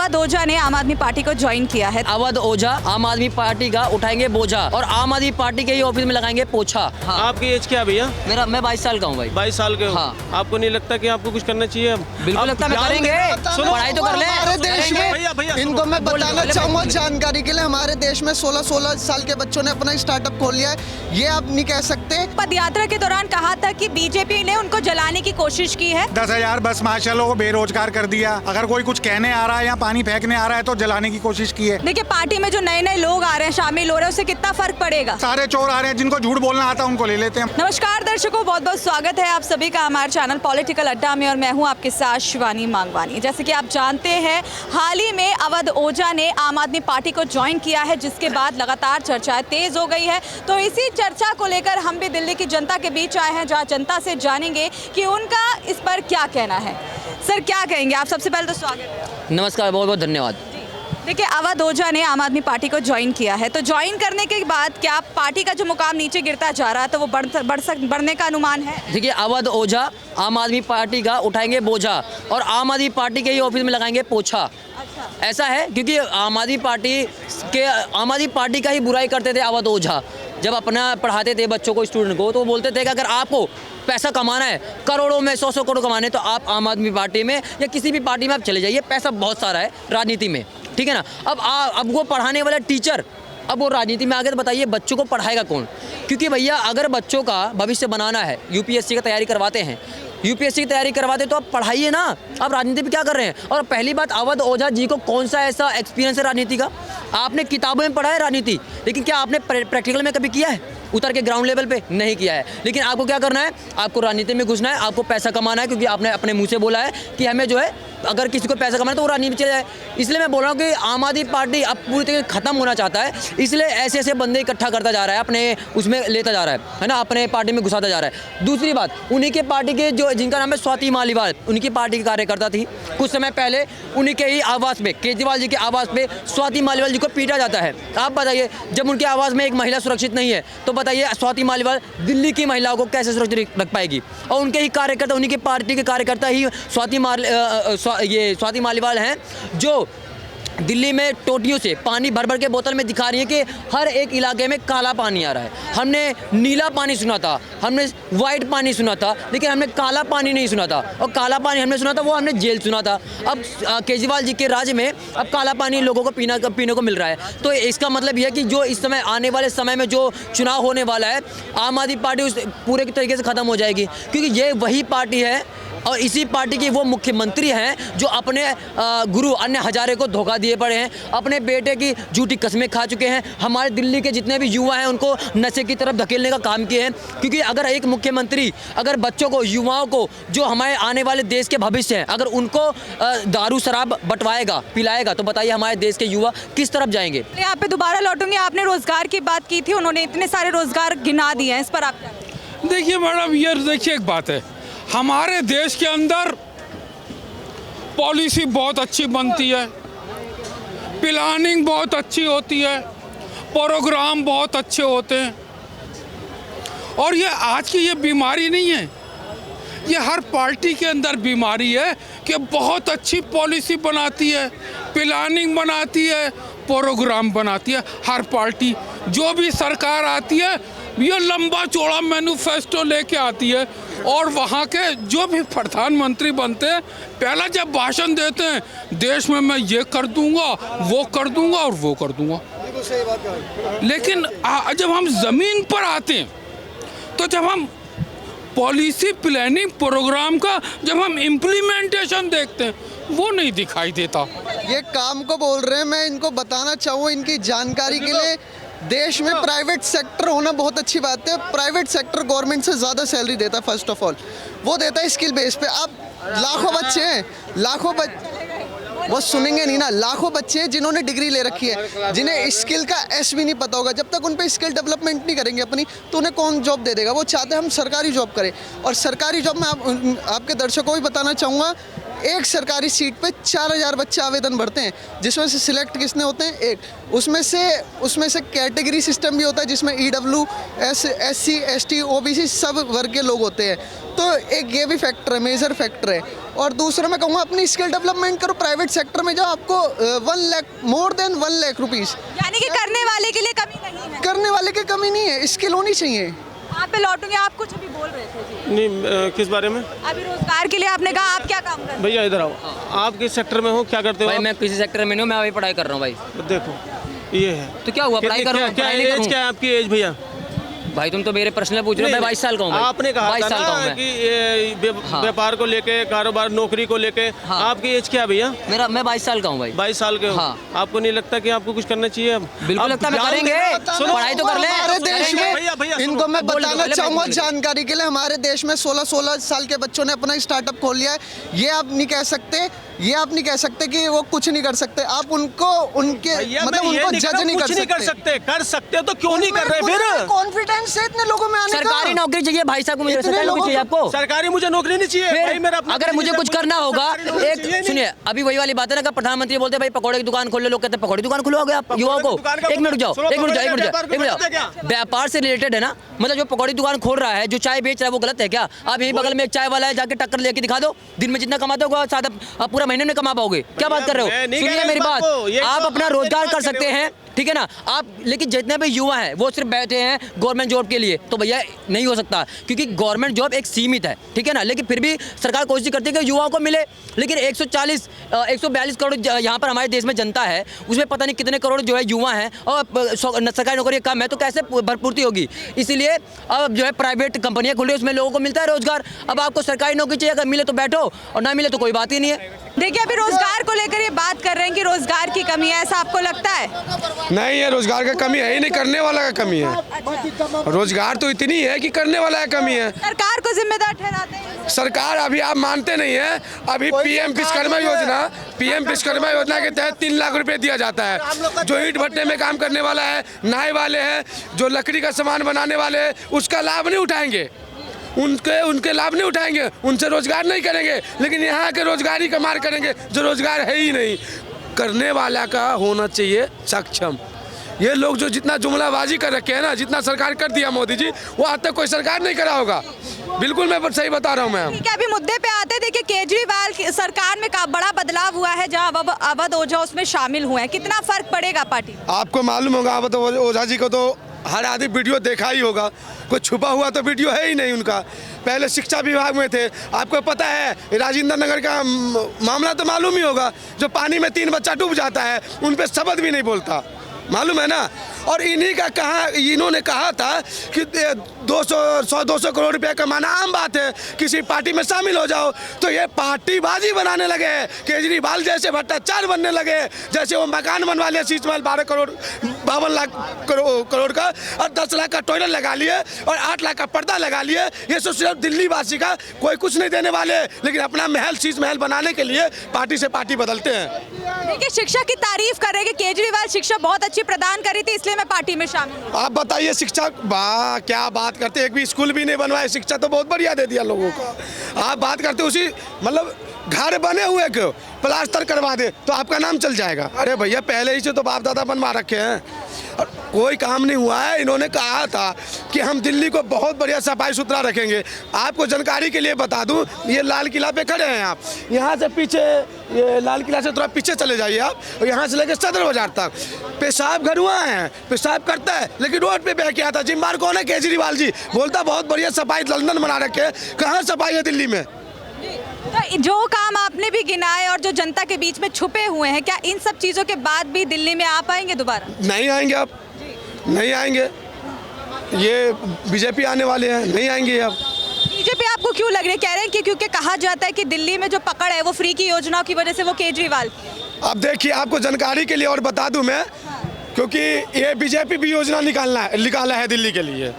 अवध ओझा ने आम आदमी पार्टी को ज्वाइन किया है। अवध ओझा आम आदमी पार्टी का उठाएंगे बोझा और आम आदमी पार्टी के ही ऑफिस में लगाएंगे पोछा। हाँ। आपकी एज क्या है भैया? मैं 22 साल का हूँ भाई। 22 साल के हो? हाँ। आपको नहीं लगता कि आपको कुछ करना चाहिए? बिल्कुल लगता है, करेंगे। पढ़ाई तो कर ले। हमारे देश में भैया, इनको मैं बताना चाहूँगा जानकारी के लिए, हमारे देश में 16 साल के बच्चों ने अपना स्टार्टअप खोल लिया है। ये आप नहीं कह सकते। पदयात्रा के दौरान कहा था कि बीजेपी ने उनको जलाने की कोशिश की है। 10,000 बस मार्शलों को बेरोजगार कर दिया। अगर कोई कुछ कहने आ रहा है या पानी फेंकने आ रहा है तो जलाने की कोशिश की है। देखिए, पार्टी में जो नए नए लोग आ रहे हैं, शामिल हो रहे हैं, उससे कितना फर्क पड़ेगा? सारे चोर आ रहे हैं, जिनको झूठ बोलना आता है उनको ले लेते हैं। नमस्कार दर्शकों, बहुत बहुत स्वागत है आप सभी का हमारे चैनल पॉलिटिकल अड्डा में और मैं हूं आपके साथ शिवानी मांगवानी। जैसे कि आप जानते हैं, हाल ही में अवध ओझा ने आम आदमी पार्टी को ज्वाइन किया है, जिसके बाद लगातार चर्चाएं तेज हो गई है। तो इसी चर्चा को लेकर हम भी दिल्ली की जनता के बीच आए हैं, जहां जनता से जानेंगे कि उनका इस पर क्या कहना है। सर, क्या कहेंगे आप? सबसे पहले तो स्वागत है। नमस्कार, बहुत बहुत धन्यवाद। देखिए, अवध ओझा ने आम आदमी पार्टी को ज्वाइन किया है, तो ज्वाइन करने के बाद क्या पार्टी का जो मुकाम नीचे गिरता जा रहा है तो वो बढ़ने का अनुमान है? देखिए, अवध ओझा आम आदमी पार्टी का उठाएंगे बोझा और आम आदमी पार्टी के ही ऑफिस में लगाएंगे पोछा। ऐसा है क्योंकि आम आदमी पार्टी का ही बुराई करते थे अवध ओझा। जब अपना पढ़ाते थे बच्चों को, स्टूडेंट को, तो वो बोलते थे कि अगर आपको पैसा कमाना है, करोड़ों में 100 करोड़ कमाने, तो आप आम आदमी पार्टी में या किसी भी पार्टी में आप चले जाइए, पैसा बहुत सारा है राजनीति में, ठीक है ना। अब वो पढ़ाने वाला टीचर, अब वो राजनीति में आ गए, तो बताइए बच्चों को पढ़ाएगा कौन? क्योंकि भैया, अगर बच्चों का भविष्य बनाना है, यूपीएससी की तैयारी करवाते हैं, यूपीएससी की तैयारी करवाते तो आप पढ़ाइए ना। आप राजनीति में क्या कर रहे हैं? और पहली बात, अवध ओझा जी को कौन सा ऐसा एक्सपीरियंस है राजनीति का? आपने किताबों में पढ़ा है राजनीति, लेकिन क्या आपने प्रैक्टिकल में कभी किया है? उतर के ग्राउंड लेवल पे नहीं किया है। लेकिन आपको क्या करना है? आपको राजनीति में घुसना है, आपको पैसा कमाना है, क्योंकि आपने अपने मुंह से बोला है कि हमें जो है, अगर किसी को पैसा कमाना है तो वो राजनीति में चले जाए। इसलिए मैं बोल रहा हूँ कि आम आदमी पार्टी अब पूरी तरीके से खत्म होना चाहता है, इसलिए ऐसे ऐसे बंदे इकट्ठा करता जा रहा है, अपने उसमें लेता जा रहा है ना, अपने पार्टी में घुसाता जा रहा है। दूसरी बात, उन्हीं के पार्टी के जो, जिनका नाम है स्वाति मालीवाल, उनकी पार्टी की कार्यकर्ता थी। कुछ समय पहले उन्हीं के ही आवास पे, केजरीवाल जी के आवास पे स्वाति मालीवाल जी को पीटा जाता है। आप बताइए, जब उनके आवास में एक महिला सुरक्षित नहीं है, तो बताइए स्वाति मालीवाल दिल्ली की महिलाओं को कैसे सुरक्षित रख पाएगी? और उनके ही कार्यकर्ता, उन्हीं के पार्टी के कार्यकर्ता ही स्वाति मालीवाल हैं, जो दिल्ली में टोटियों से पानी भर भर के बोतल में दिखा रही है कि हर एक इलाके में काला पानी आ रहा है। हमने नीला पानी सुना था, हमने वाइट पानी सुना था, लेकिन हमने काला पानी नहीं सुना था। और काला पानी हमने सुना था, वो हमने जेल सुना था। अब केजरीवाल जी के राज्य में अब काला पानी लोगों को पीने को मिल रहा है। तो इसका मतलब यह है कि जो इस समय आने वाले समय में जो चुनाव होने वाला है, आम आदमी पार्टी उस पूरे तरीके से ख़त्म हो जाएगी, क्योंकि ये वही पार्टी है और इसी पार्टी की वो मुख्यमंत्री हैं जो अपने गुरु अन्य हजारे को धोखा दिए पड़े हैं, अपने बेटे की झूठी कस्में खा चुके हैं, हमारे दिल्ली के जितने भी युवा हैं उनको नशे की तरफ धकेलने का काम किए हैं। क्योंकि अगर एक मुख्यमंत्री अगर बच्चों को, युवाओं को, जो हमारे आने वाले देश के भविष्य हैं, अगर उनको दारू शराब बंटवाएगा, पिलाएगा, तो बताइए हमारे देश के युवा किस तरफ जाएंगे? यहाँ पे दोबारा लौटूंगी। आपने रोजगार की बात की थी, उन्होंने इतने सारे रोजगार गिना दिए हैं, इस पर आप क्या? देखिए मैडम, ये देखिए एक बात है, हमारे देश के अंदर पॉलिसी बहुत अच्छी बनती है, प्लानिंग बहुत अच्छी होती है, प्रोग्राम बहुत अच्छे होते हैं। और ये आज की ये बीमारी नहीं है, ये हर पार्टी के अंदर बीमारी है कि बहुत अच्छी पॉलिसी बनाती है, प्लानिंग बनाती है, प्रोग्राम बनाती है। हर पार्टी, जो भी सरकार आती है, ये लंबा चौड़ा मैनिफेस्टो लेके आती है। और वहाँ के जो भी प्रधानमंत्री बनते हैं, पहला जब भाषण देते हैं, देश में मैं ये कर दूंगा, वो कर दूंगा और वो कर दूंगा। लेकिन जब हम ज़मीन पर आते हैं, तो जब हम पॉलिसी प्लानिंग प्रोग्राम का जब हम इम्प्लीमेंटेशन देखते हैं, वो नहीं दिखाई देता। ये काम को बोल रहे हैं, मैं इनको बताना चाहूँ इनकी जानकारी के लिए, देश में प्राइवेट सेक्टर होना बहुत अच्छी बात है। प्राइवेट सेक्टर गवर्नमेंट से ज़्यादा सैलरी देता है। फर्स्ट ऑफ ऑल वो देता है स्किल बेस पे। अब लाखों बच्चे हैं, वो सुनेंगे नहीं ना, लाखों बच्चे हैं जिन्होंने डिग्री ले रखी है, जिन्हें स्किल का एस भी नहीं पता होगा। जब तक उन पे स्किल डेवलपमेंट नहीं करेंगे अपनी, तो उन्हें कौन जॉब दे देगा? वो चाहते हैं हम सरकारी जॉब करें। और सरकारी जॉब में आपके दर्शकों को भी बताना चाहूँगा, एक सरकारी सीट पे 4000 बच्चे आवेदन भरते हैं, जिसमें से सिलेक्ट किसने होते हैं? एक। उसमें से कैटेगरी सिस्टम भी होता है, जिसमें EWS, SC, ST, OBC सब वर्ग के लोग होते हैं। तो एक ये भी फैक्टर है, मेजर फैक्टर है। और दूसरा मैं कहूँगा अपनी स्किल डेवलपमेंट करो, प्राइवेट सेक्टर में जाओ, आपको 1 lakh, more than 1 lakh rupees. यानी कि करने वाले के लिए कमी नहीं है। करने वाले की कमी नहीं है, स्किल होनी चाहिए। आप पे लौटूंगे, आप कुछ अभी बोल रहे थे जी। नहीं किस बारे में? अभी रोजगार के लिए आपने कहा, आप क्या काम कर रहे हैं? भैया इधर आओ, आप किस सेक्टर में हो, क्या करते हो भाई आप? मैं किसी सेक्टर में नहीं हूँ, मैं अभी पढ़ाई कर रहा हूँ भाई। देखो ये है। तो क्या हुआ, पढ़ाई करूँ? क्या एज, क्या है आपकी एज भैया? भाई तुम तो मेरे पर्सनल पूछ रहे हो, मैं 22 साल का हूँ भाई। आपने कहा 22 था साल का हूँ ना मैं। कि ये हाँ। व्यापार को लेके, कारोबार, नौकरी को लेके, हाँ। आपकी एज क्या है भैया? मैं 22 साल का हूँ भाई। 22 साल के हो। हाँ। आपको नहीं लगता कि आपको कुछ करना चाहिए अब? बिल्कुल लगता है, करेंगे। सुनो, पढ़ाई तो कर ले। हमारे देश में भैया, इनको मैं बोल दो, बताना पहले चाहूँगा बोल दो। जानकारी के लिए, हमारे देश में 16 साल के बच्चों ने अपना स्टार्टअप खोल लिया है। ये आप नहीं कह सकते कि वो कुछ नहीं कर सकते। आप उनको उनके भैया, मतलब मैं ये उनको नहीं जज कर रहा, नहीं कुछ नहीं कर कर सकते। कर सकते तो क्यों नहीं कर रहे फिर? कॉन्फिडेंस है इतने लोगों में आने का। सरकारी नौकरी चाहिए भाई साहब को, मुझे इतने सरकारी नौकरी लोगों चाहिए को- आपको। सरकारी मुझे नौकरी नहीं चाहिए भाई, मेरा अपना अगर मुझे कुछ करना होगा, एक सुनिए, अभी वही वाली बात है ना, कि प्रधानमंत्री बोलते हैं भाई पकौड़े की दुकान खोल लो, लोग कहते हैं पकौड़े की दुकान खुलवाओगे आप युवाओं को? दुकान का एक मिनट जाओ, सुनो, एक मिनट जाओ, एक मिनट व्यापार जाओ, एक मिनट को जाओ। क्या? व्यापार से रिलेटेड है ना, मतलब जो पकौड़ी दुकान खोल रहा है, जो चाय बेच रहा है, वो गलत है क्या? आप यही बगल में एक चाय वाला है, जाके टक्कर लेके दिखा दो, दिन में जितना कमाते हो शायद आप पूरा महीने में कमा पाओगे। क्या बात कर रहे मैं हो? नहीं कह सुनिए रहा मेरी इस बात बात, को, ये आप तो अपना आप रोजगार मेरी कर बात सकते कर रहे हैं, ठीक है ना आप, लेकिन जितने भी युवा हैं वो सिर्फ बैठे हैं गवर्नमेंट जॉब के लिए, तो भैया नहीं हो सकता, क्योंकि गवर्नमेंट जॉब एक सीमित है, ठीक है ना। लेकिन फिर भी सरकार कोशिश करती है कि युवाओं को मिले, लेकिन 142 करोड़ यहाँ पर हमारे देश में जनता है, उसमें पता नहीं कितने करोड़ जो है युवा हैं, और सरकारी नौकरी कम है, तो कैसे भरपूर्ति होगी? इसीलिए अब जो है प्राइवेट कंपनियाँ खुल रही है, उसमें लोगों को मिलता है रोजगार। अब आपको सरकारी नौकरी चाहिए, अगर मिले तो बैठो और ना मिले तो कोई बात ही नहीं है। देखिए, अभी रोजगार को लेकर ये बात कर रहे हैं कि रोजगार की कमी है, ऐसा आपको लगता है? नहीं है, रोजगार का कमी है ही नहीं, करने वाला का कमी है। रोजगार तो इतनी है कि करने वाला का कमी है। सरकार को जिम्मेदार ठहराते हैं। सरकार अभी आप मानते नहीं है, अभी पीएम विश्वकर्मा योजना के तहत 3 लाख रुपए दिया जाता है। जो ईंट भट्टे में काम करने वाला है, नाई वाले हैं, जो लकड़ी का सामान बनाने वाले हैं, उसका लाभ नहीं उठाएंगे, उनके लाभ नहीं उठाएंगे, उनसे रोजगार नहीं करेंगे, लेकिन यहाँ के रोजगारी का मार करेंगे, जो रोजगार है ही नहीं। करने वाला का होना चाहिए सक्षम। ये लोग जो जितना जुमलाबाजी कर रखे हैं ना, जितना सरकार कर दिया मोदी जी, वो आज तक कोई सरकार नहीं करा होगा। बिल्कुल मैं सही बता रहा हूँ मैं। ठीक है, अभी मुद्दे पे आते हैं। देखिए, केजरीवाल की सरकार में का बड़ा बदलाव हुआ है, जहां अब अवध ओझा उसमें शामिल हुए हैं। कितना फर्क पड़ेगा पार्टी? आपको मालूम होगा, अवध ओझा जी को तो हर आदमी वीडियो देखा ही होगा, कोई छुपा हुआ तो वीडियो है ही नहीं उनका। पहले शिक्षा विभाग में थे, आपको पता है राजेंद्र नगर का मामला तो मालूम ही होगा, जो पानी में 3 बच्चा डूब जाता है, उन पे शब्द भी नहीं बोलता, मालूम है ना। और इन्होंने कहा था कि 100-200 करोड़ रुपया कमाना आम बात है, किसी पार्टी में शामिल हो जाओ। तो ये पार्टीबाजी बनाने लगे, केजरीवाल जैसे भ्रष्टाचार बनने लगे, जैसे वो मकान बनवा लिया शीश महल 52 लाख करोड़ का, और 10 लाख का टॉयलेट लगा लिए, और 8 लाख का पर्दा लगा लिए। ये सिर्फ दिल्ली वासी का कोई कुछ नहीं देने वाले, लेकिन अपना महल शीश महल बनाने के लिए पार्टी से पार्टी बदलते हैं। देखिए, शिक्षा की तारीफ कर रहे हैं कि केजरीवाल शिक्षा बहुत अच्छी प्रदान करी थी, इसलिए मैं पार्टी में शामिल हूं। आप बताइए, शिक्षा वाह क्या बात करते, एक भी स्कूल भी नहीं बनवाए, शिक्षा तो बहुत बढ़िया दे दिया लोगों को। आप बात करते उसी मतलब घर बने हुए क्यों प्लास्टर करवा दे तो आपका नाम चल जाएगा। अरे भैया, पहले ही से तो बाप दादा बनवा रखे हैं, कोई काम नहीं हुआ है। इन्होंने कहा था कि हम दिल्ली को बहुत बढ़िया सफाई सुथरा रखेंगे। आपको जानकारी के लिए बता दूं, ये लाल किला पे खड़े हैं आप, यहाँ से पीछे, ये लाल किला से थोड़ा पीछे चले जाइए आप, और यहाँ से लेकर सदर बाजार तक पेशाब घर हुआ है, पेशाब करता है, लेकिन रोड पे बह के आता। जिम्मेदार कौन है? केजरीवाल जी। बोलता बहुत बढ़िया सफाई लंदन बना रखे, कहाँ सफाई है दिल्ली में? तो जो काम आपने भी गिनाए और जो जनता के बीच में छुपे हुए हैं, क्या इन सब चीजों के बाद भी दिल्ली में आ पाएंगे दोबारा? नहीं आएंगे, अब नहीं आएंगे। ये बीजेपी आने वाले हैं, नहीं आएंगे अब। बीजेपी आपको क्यों लग रही है? कह रहे हैं कि क्योंकि कहा जाता है कि दिल्ली में जो पकड़ है वो फ्री की योजनाओं की वजह से वो केजरीवाल। अब देखिए, आपको जानकारी के लिए और बता दूं मैं, क्योंकि ये बीजेपी भी योजना निकाला है दिल्ली के लिए।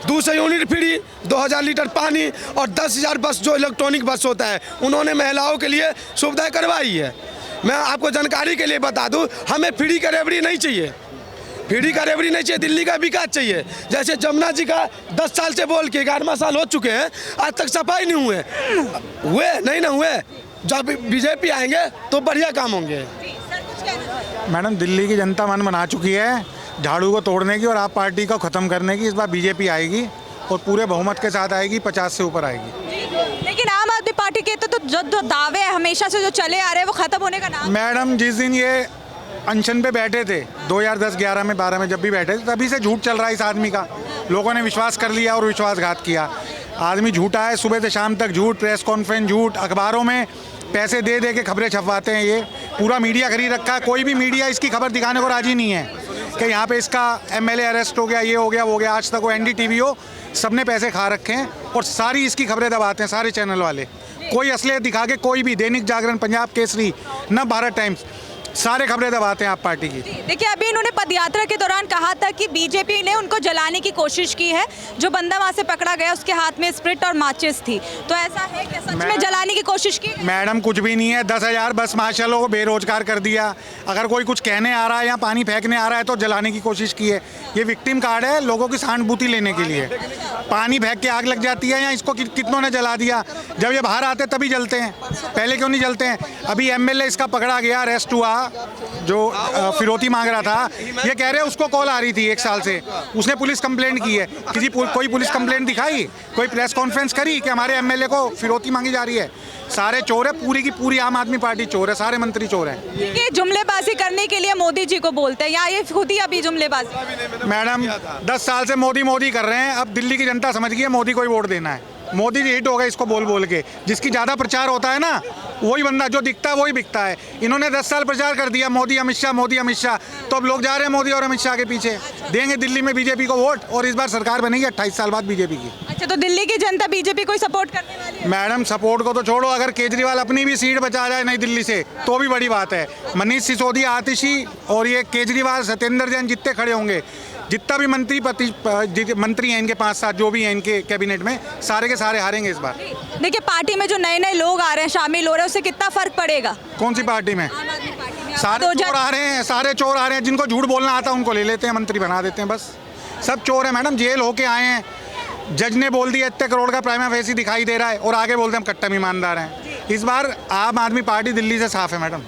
200 यूनिट फ्री, 2000 लीटर पानी, और 10,000 बस जो इलेक्ट्रॉनिक बस होता है, उन्होंने महिलाओं के लिए सुविधाएं करवाई है। मैं आपको जानकारी के लिए बता दूं, हमें फ्री का रेवड़ी नहीं चाहिए, फ्री का रेवड़ी नहीं चाहिए, दिल्ली का विकास चाहिए। जैसे जमुना जी का 10 साल से बोल के 11वां साल हो चुके हैं, आज तक सफाई नहीं हुए नहीं ना हुए। जब बीजेपी आएंगे तो बढ़िया काम होंगे। मैडम दिल्ली की जनता मन बना चुकी है झाड़ू को तोड़ने की और आप पार्टी को ख़त्म करने की। इस बार बीजेपी आएगी और पूरे बहुमत के साथ आएगी, 50 से ऊपर आएगी। लेकिन आम आदमी पार्टी के तो जो दावे हमेशा से जो चले आ रहे हैं वो खत्म होने का नाम। मैडम जिस दिन ये अनशन पे बैठे थे 2010, 11 में, 12 में जब भी बैठे थे तभी से झूठ चल रहा है इस आदमी का। लोगों ने विश्वास कर लिया और विश्वासघात किया। आदमी झूठा है, सुबह से शाम तक झूठ, प्रेस कॉन्फ्रेंस झूठ, अखबारों में पैसे दे दे के खबरें छपवाते हैं। ये पूरा मीडिया खरीद रखा है। कोई भी मीडिया इसकी खबर दिखाने को राजी नहीं है कि यहाँ पे इसका एमएलए अरेस्ट हो गया, ये हो गया, वो हो गया। आज तक वो एनडीटीवी हो, सबने पैसे खा रखे हैं और सारी इसकी खबरें दबाते हैं सारे चैनल वाले। कोई असलियत दिखा के, कोई भी दैनिक जागरण, पंजाब केसरी, न भारत टाइम्स, सारे खबरें दबाते हैं आप पार्टी की। देखिए अभी इन्होंने पदयात्रा के दौरान कहा था कि बीजेपी ने उनको जलाने की कोशिश की है। जो बंदा वहां से पकड़ा गया उसके हाथ में स्प्रिट और माचिस थी। तो ऐसा है कि सच में जलाने की कोशिश की? मैडम कुछ भी नहीं है। 10,000 बस मार्शलों को बेरोजगार कर दिया। अगर कोई कुछ कहने आ रहा है या पानी फेंकने आ रहा है तो जलाने की कोशिश की है। ये विक्टिम कार्ड है लोगों की सहानुभूति लेने के लिए। पानी फेंक के आग लग जाती है या इसको कितनों ने जला दिया। जब ये बाहर आते तभी जलते हैं, पहले क्यों नहीं जलते हैं? अभी एमएलए इसका पकड़ा गया, अरेस्ट हुआ, जो फिरौती मांग रहा था। ये कह रहे हैं उसको कॉल आ रही थी 1 साल से, उसने पुलिस कंप्लेंट की है। कोई पुलिस कंप्लेंट दिखाई, कोई प्रेस कॉन्फ्रेंस करी कि हमारे एमएलए को फिरौती मांगी जा रही है? सारे चोर है, पूरी की पूरी आम आदमी पार्टी चोर है, सारे मंत्री चोर हैं। ये जुमलेबाजी करने के लिए मोदी जी को बोलते हैं या ये खुद ही अभी जुमलेबाजी? मैडम 10 साल से मोदी मोदी कर रहे हैं। अब दिल्ली की जनता समझ गई है मोदी को ही वोट देना है। मोदी जी हिट हो गए इसको बोल बोल के। जिसकी ज़्यादा प्रचार होता है ना वही बंदा, जो दिखता है वही बिकता है। इन्होंने 10 साल प्रचार कर दिया मोदी अमित शाह, मोदी अमित शाह। तो अब लोग जा रहे हैं मोदी और अमित शाह के पीछे। देंगे दिल्ली में बीजेपी को वोट और इस बार सरकार बनेगी 28 साल बाद बीजेपी की। अच्छा, तो दिल्ली की जनता बीजेपी को ही सपोर्ट करने वाली है? मैडम सपोर्ट को तो छोड़ो, अगर केजरीवाल अपनी भी सीट बचा जाए नई दिल्ली से तो भी बड़ी बात है। मनीष सिसोदिया, आतिशी और ये केजरीवाल, सत्येंद्र जैन जितने खड़े होंगे, जितना भी मंत्री हैं इनके 5-7 जो भी हैं इनके कैबिनेट में, सारे के सारे हारेंगे इस बार। देखिए पार्टी में जो नए नए लोग आ रहे हैं, शामिल हो रहे हैं, उससे कितना फर्क पड़ेगा? कौन सी पार्टी में? आम आदमी पार्टी में। सारे चोर आ रहे हैं, सारे चोर आ रहे हैं। जिनको झूठ बोलना आता है उनको ले लेते हैं, मंत्री बना देते हैं। बस सब चोर है मैडम, जेल होके आए हैं। जज ने बोल दिया इतने करोड़ का प्राइमा फेसी दिखाई दे रहा है और आगे बोलते हैं हम कट्टम ईमानदार हैं। इस बार आम आदमी पार्टी दिल्ली से साफ है मैडम।